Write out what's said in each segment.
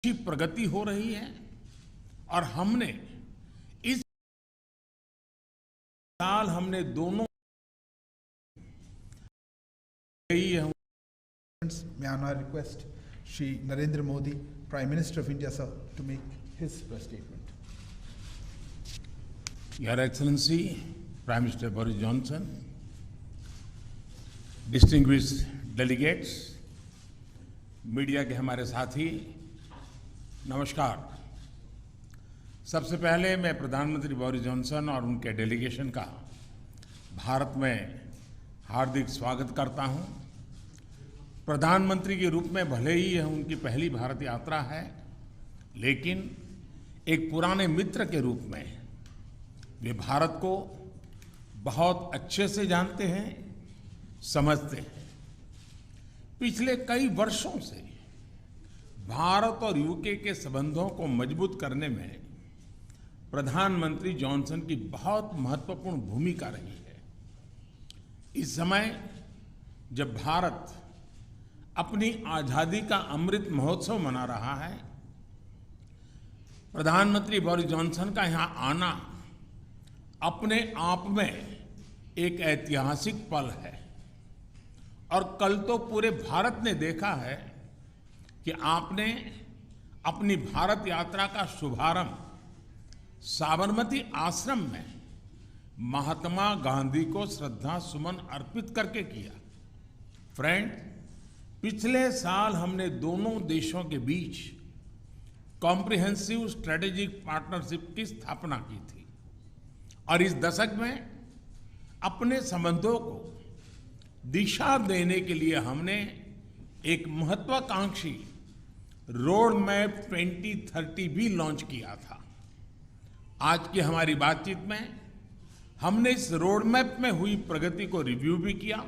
अच्छी प्रगति हो रही है और हमने इस साल हमने दोनों May I now request Shri Narendra Modi, Prime Minister of India, sir, to make his first statement. Your Excellency, Prime Minister Boris Johnson, distinguished delegates, media के हमारे साथी, नमस्कार। सबसे पहले मैं प्रधानमंत्री बोरिस जॉनसन और उनके डेलीगेशन का भारत में हार्दिक स्वागत करता हूं। प्रधानमंत्री के रूप में भले ही यह उनकी पहली भारत यात्रा है, लेकिन एक पुराने मित्र के रूप में वे भारत को बहुत अच्छे से जानते हैं, समझते हैं। पिछले कई वर्षों से भारत और यूके के संबंधों को मजबूत करने में प्रधानमंत्री जॉनसन की बहुत महत्वपूर्ण भूमिका रही है। इस समय जब भारत अपनी आजादी का अमृत महोत्सव मना रहा है, प्रधानमंत्री बोरिस जॉनसन का यहां आना अपने आप में एक ऐतिहासिक पल है। और कल तो पूरे भारत ने देखा है कि आपने अपनी भारत यात्रा का शुभारंभ साबरमती आश्रम में महात्मा गांधी को श्रद्धा सुमन अर्पित करके किया। फ्रेंड, पिछले साल हमने दोनों देशों के बीच कॉम्प्रिहेंसिव स्ट्रेटेजिक पार्टनरशिप की स्थापना की थी और इस दशक में अपने संबंधों को दिशा देने के लिए हमने एक महत्वाकांक्षी रोड मैप 2030 भी लॉन्च किया था। आज की हमारी बातचीत में हमने इस रोड मैप में हुई प्रगति को रिव्यू भी किया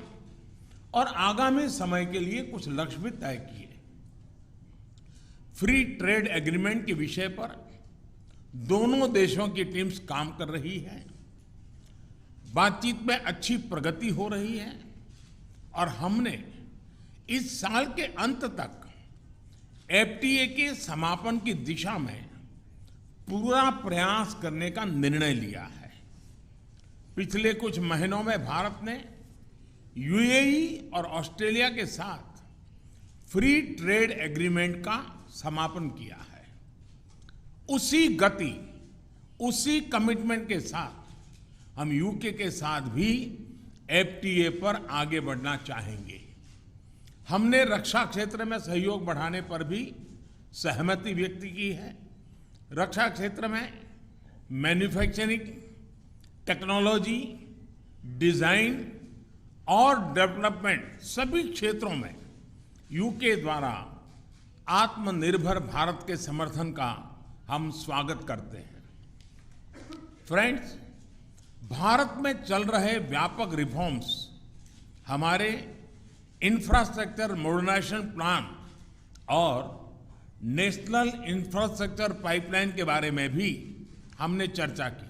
और आगामी समय के लिए कुछ लक्ष्य भी तय किए। फ्री ट्रेड एग्रीमेंट के विषय पर दोनों देशों की टीम्स काम कर रही है। बातचीत में अच्छी प्रगति हो रही है और हमने इस साल के अंत तक एफटीए के समापन की दिशा में पूरा प्रयास करने का निर्णय लिया है। पिछले कुछ महीनों में भारत ने यूएई और ऑस्ट्रेलिया के साथ फ्री ट्रेड एग्रीमेंट का समापन किया है। उसी गति, उसी कमिटमेंट के साथ हम यूके के साथ भी एफटीए पर आगे बढ़ना चाहेंगे। हमने रक्षा क्षेत्र में सहयोग बढ़ाने पर भी सहमति व्यक्त की है। रक्षा क्षेत्र में मैन्युफैक्चरिंग, टेक्नोलॉजी, डिजाइन और डेवलपमेंट सभी क्षेत्रों में यूके द्वारा आत्मनिर्भर भारत के समर्थन का हम स्वागत करते हैं। फ्रेंड्स, भारत में चल रहे व्यापक रिफॉर्म्स हमारे इंफ्रास्ट्रक्चर मॉडर्नाइजेशन प्लान और नेशनल इंफ्रास्ट्रक्चर पाइपलाइन के बारे में भी हमने चर्चा की।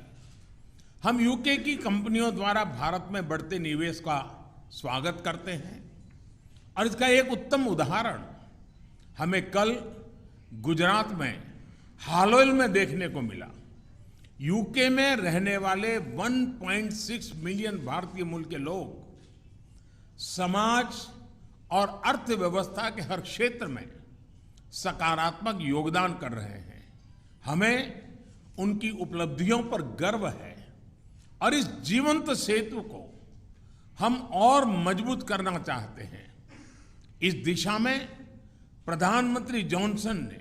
हम यूके की कंपनियों द्वारा भारत में बढ़ते निवेश का स्वागत करते हैं और इसका एक उत्तम उदाहरण हमें कल गुजरात में हालोल में देखने को मिला। यूके में रहने वाले 1.6 मिलियन भारतीय मूल के लोग समाज और अर्थव्यवस्था के हर क्षेत्र में सकारात्मक योगदान कर रहे हैं। हमें उनकी उपलब्धियों पर गर्व है और इस जीवंत सेतु को हम और मजबूत करना चाहते हैं। इस दिशा में प्रधानमंत्री जॉनसन ने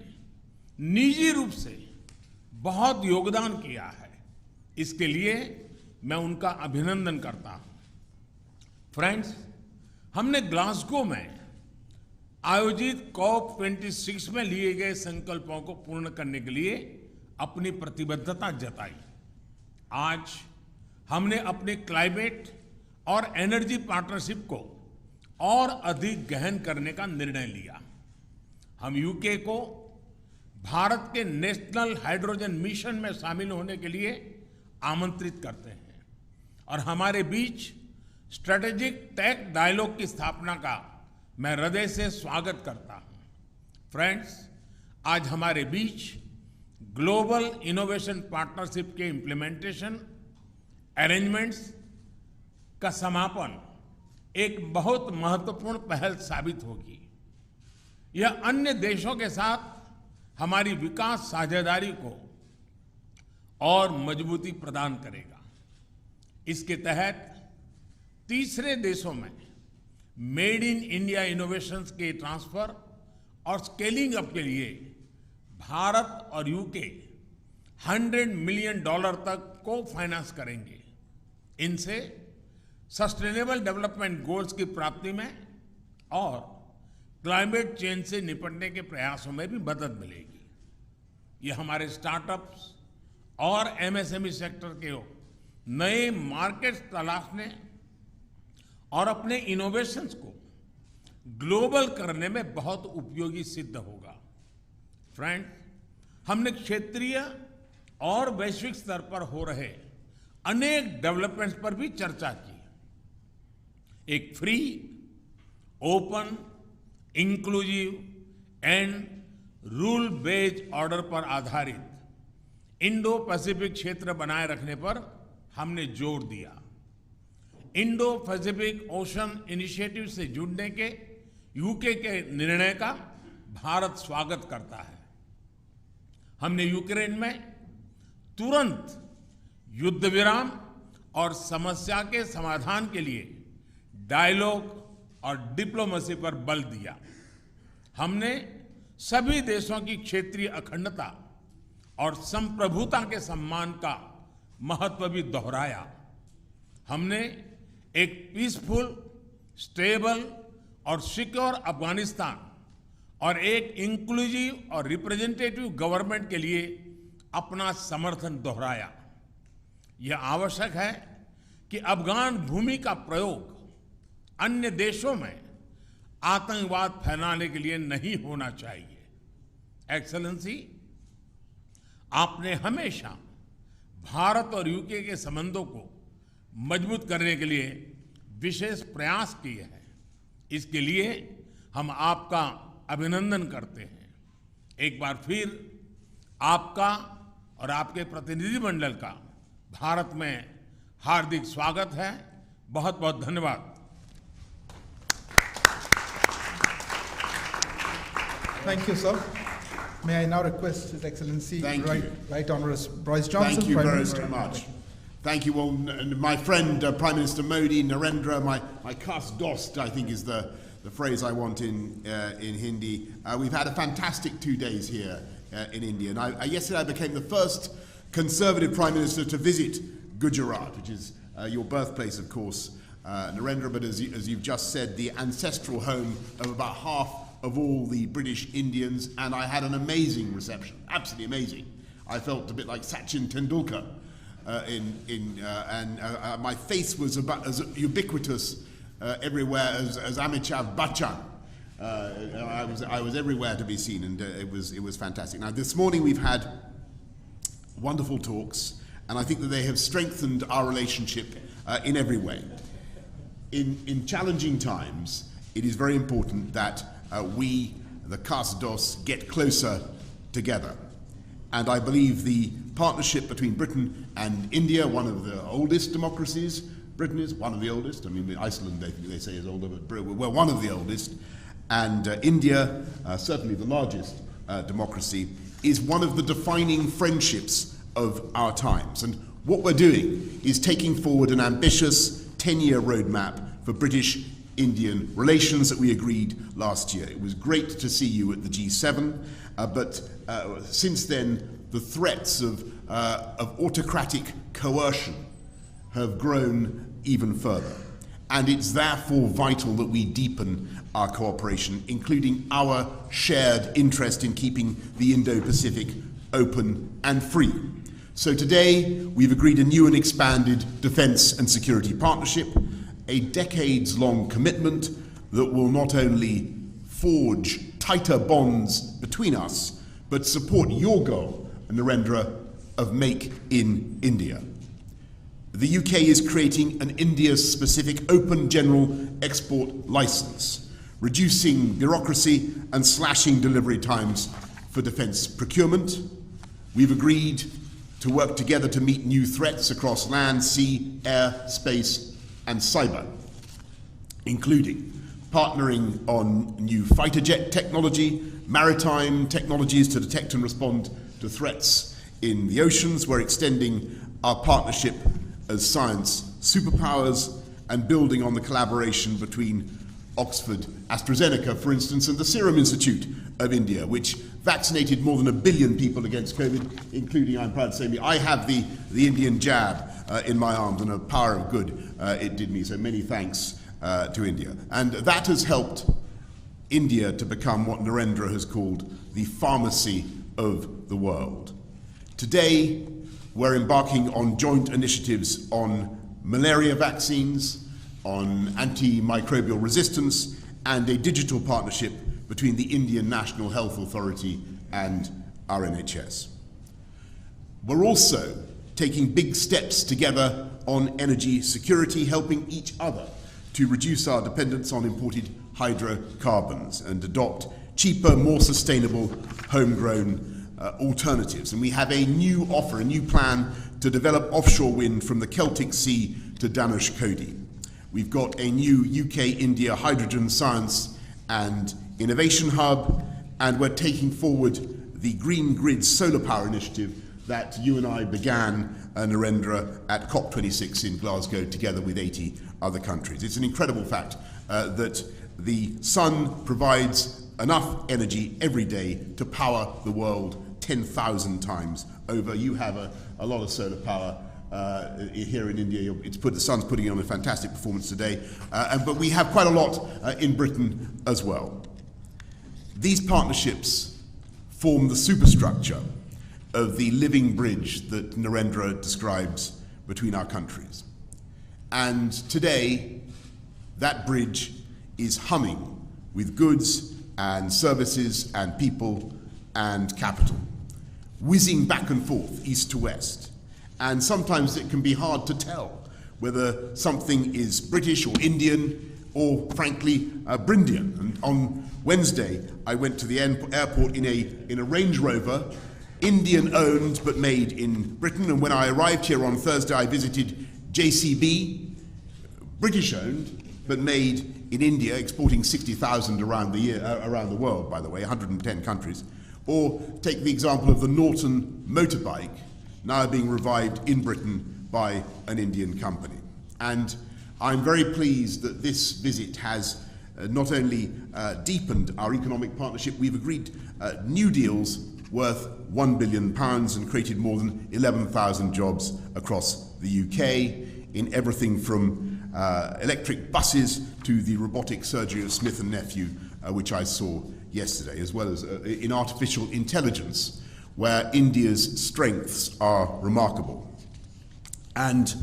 निजी रूप से बहुत योगदान किया है। इसके लिए मैं उनका अभिनंदन करता हूं। फ्रेंड्स, हमने ग्लासगो में आयोजित COP26 में लिए गए संकल्पों को पूर्ण करने के लिए अपनी प्रतिबद्धता जताई। आज हमने अपने क्लाइमेट और एनर्जी पार्टनरशिप को और अधिक गहन करने का निर्णय लिया। हम यूके को भारत के नेशनल हाइड्रोजन मिशन में शामिल होने के लिए आमंत्रित करते हैं और हमारे बीच स्ट्रेटेजिक टेक डायलॉग की स्थापना का मैं हृदय से स्वागत करता हूं। फ्रेंड्स, आज हमारे बीच ग्लोबल इनोवेशन पार्टनरशिप के इम्प्लीमेंटेशन अरेंजमेंट्स का समापन एक बहुत महत्वपूर्ण पहल साबित होगी। यह अन्य देशों के साथ हमारी विकास साझेदारी को और मजबूती प्रदान करेगा। इसके तहत तीसरे देशों में मेड इन इंडिया इनोवेशंस के ट्रांसफर और स्केलिंग अप के लिए भारत और यूके $100 मिलियन तक को फाइनेंस करेंगे। इनसे सस्टेनेबल डेवलपमेंट गोल्स की प्राप्ति में और क्लाइमेट चेंज से निपटने के प्रयासों में भी मदद मिलेगी। ये हमारे स्टार्टअप्स और एमएसएमई सेक्टर के नए मार्केट्स तलाशने और अपने इनोवेशंस को ग्लोबल करने में बहुत उपयोगी सिद्ध होगा। फ्रेंड, हमने क्षेत्रीय और वैश्विक स्तर पर हो रहे अनेक डेवलपमेंट्स पर भी चर्चा की। एक free, open, inclusive and rule based order पर आधारित इंडो पैसिफिक क्षेत्र बनाए रखने पर हमने जोर दिया। इंडो पैसिफिक ओशन इनिशिएटिव से जुड़ने के यूके के निर्णय का भारत स्वागत करता है। हमने यूक्रेन में तुरंत युद्ध विराम और समस्या के समाधान के लिए डायलॉग और डिप्लोमेसी पर बल दिया। हमने सभी देशों की क्षेत्रीय अखंडता और संप्रभुता के सम्मान का महत्व भी दोहराया। हमने एक पीसफुल, स्टेबल और सिक्योर अफगानिस्तान और एक इंक्लूसिव और रिप्रेजेंटेटिव गवर्नमेंट के लिए अपना समर्थन दोहराया। यह आवश्यक है कि अफगान भूमि का प्रयोग अन्य देशों में आतंकवाद फैलाने के लिए नहीं होना चाहिए। एक्सेलेंसी, आपने हमेशा भारत और यूके के संबंधों को मजबूत करने के लिए विशेष प्रयास किए हैं। इसके लिए हम आपका अभिनंदन करते हैं। एक बार फिर आपका और आपके प्रतिनिधिमंडल का भारत में हार्दिक स्वागत है। बहुत बहुत धन्यवाद। Thank you, sir. May I now request His Excellency Right Honourable Boris Johnson. Thank you Prime very, Minister. very much. Thank you all. My friend, Prime Minister Modi, Narendra, my khas dost, I think is the phrase I want in Hindi. We've had a fantastic 2 days here in India. And yesterday I became the first Conservative Prime Minister to visit Gujarat, which is your birthplace, of course, Narendra, but as you've just said, the ancestral home of about half of all the British Indians, and I had an amazing reception, absolutely amazing. I felt a bit like Sachin Tendulkar, and my face was about as ubiquitous everywhere as Amitabh Bachchan. I was everywhere to be seen, and it was fantastic. Now this morning we've had wonderful talks, and I think that they have strengthened our relationship in every way. In challenging times, it is very important that we, the Khas-Dos, get closer together. And I believe the partnership between Britain and India, one of the oldest democracies, Britain is one of the oldest, I mean Iceland they say is older, but we're one of the oldest, and India, certainly the largest democracy, is one of the defining friendships of our times. And what we're doing is taking forward an ambitious 10-year roadmap for British-Indian relations that we agreed last year. It was great to see you at the G7, but since then the threats of autocratic coercion have grown even further. And it's therefore vital that we deepen our cooperation, including our shared interest in keeping the Indo-Pacific open and free. So today, we've agreed a new and expanded defence and security partnership, a decades-long commitment that will not only forge tighter bonds between us, but support your goal, Narendra, of Make in India. The UK is creating an India-specific open general export licence, reducing bureaucracy and slashing delivery times for defence procurement. We've agreed to work together to meet new threats across land, sea, air, space and cyber, including partnering on new fighter jet technology, maritime technologies to detect and respond to threats in the oceans. We're extending our partnership as science superpowers and building on the collaboration between Oxford AstraZeneca, for instance, and the Serum Institute of India, which vaccinated more than 1 billion people against COVID, including, I'm proud to say, me. I have the Indian jab in my arms, and a power of good it did me. So many thanks to India. And that has helped India to become what Narendra has called the pharmacy of the world. Today, we're embarking on joint initiatives on malaria vaccines, on antimicrobial resistance, and a digital partnership between the Indian National Health Authority and our NHS. We're also taking big steps together on energy security, helping each other to reduce our dependence on imported hydrocarbons and adopt cheaper, more sustainable, homegrown alternatives. And we have a new offer, a new plan to develop offshore wind from the Celtic Sea to Dhanushkodi. We've got a new UK-India hydrogen science and innovation hub, and we're taking forward the Green Grid solar power initiative that you and I began, Narendra, at COP26 in Glasgow together with 80 other countries. It's an incredible fact that the sun provides enough energy every day to power the world 10,000 times over. You have a lot of solar power here in India. The sun's putting on a fantastic performance today, but we have quite a lot in Britain as well. These partnerships form the superstructure of the living bridge that Narendra describes between our countries. And today, that bridge is humming with goods and services and people and capital, whizzing back and forth, east to west. And sometimes it can be hard to tell whether something is British or Indian or, frankly, Brindian. And on Wednesday, I went to the airport in a Range Rover, Indian-owned but made in Britain. And when I arrived here on Thursday, I visited JCB, British-owned but made in India, exporting 60,000 around the world, by the way, 110 countries. Or take the example of the Norton motorbike, now being revived in Britain by an Indian company. And I'm very pleased that this visit has not only deepened our economic partnership, we've agreed new deals worth £1 billion and created more than 11,000 jobs across the UK in everything from electric buses to the robotic surgery of Smith & Nephew, which I saw yesterday, as well as in artificial intelligence, where India's strengths are remarkable. And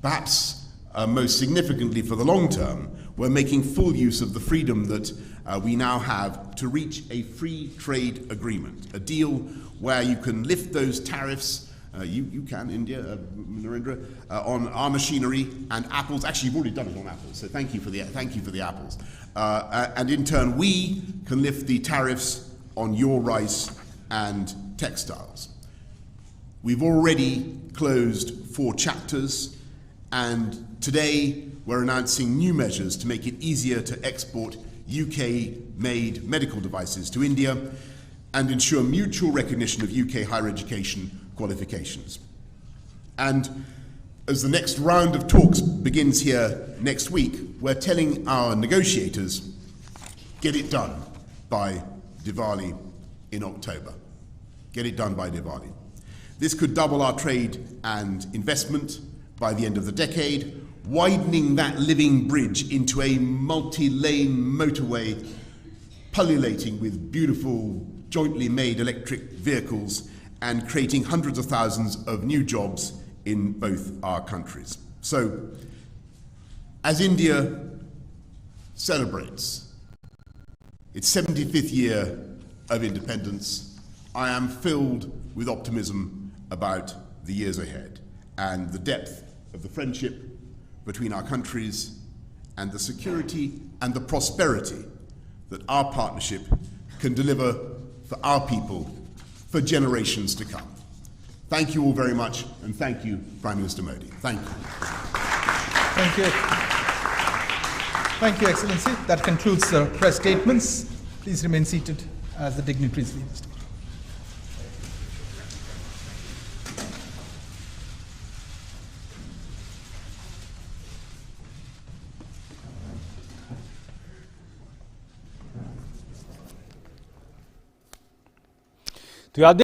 perhaps most significantly for the long term, we're making full use of the freedom that we now have to reach a free trade agreement, a deal where you can lift those tariffs, you can, India, Narendra, on our machinery and apples. Actually, you've already done it on apples, so thank you for the apples. And in turn, we can lift the tariffs on your rice and textiles. We've already closed 4 chapters, and today we're announcing new measures to make it easier to export UK-made medical devices to India and ensure mutual recognition of UK higher education qualifications. And as the next round of talks begins here next week, we're telling our negotiators, get it done by Diwali in October. Get it done by Diwali. This could double our trade and investment by the end of the decade, widening that living bridge into a multi-lane motorway pullulating with beautiful jointly made electric vehicles and creating hundreds of thousands of new jobs in both our countries. So, as India celebrates its 75th year of independence, I am filled with optimism about the years ahead and the depth of the friendship between our countries and the security and the prosperity that our partnership can deliver for our people, for generations to come. Thank you all very much, and thank you, Prime Minister Modi. Thank you. Thank you. Thank you, Excellency. That concludes the press statements. Please remain seated as the dignitaries leave the stage. तो याद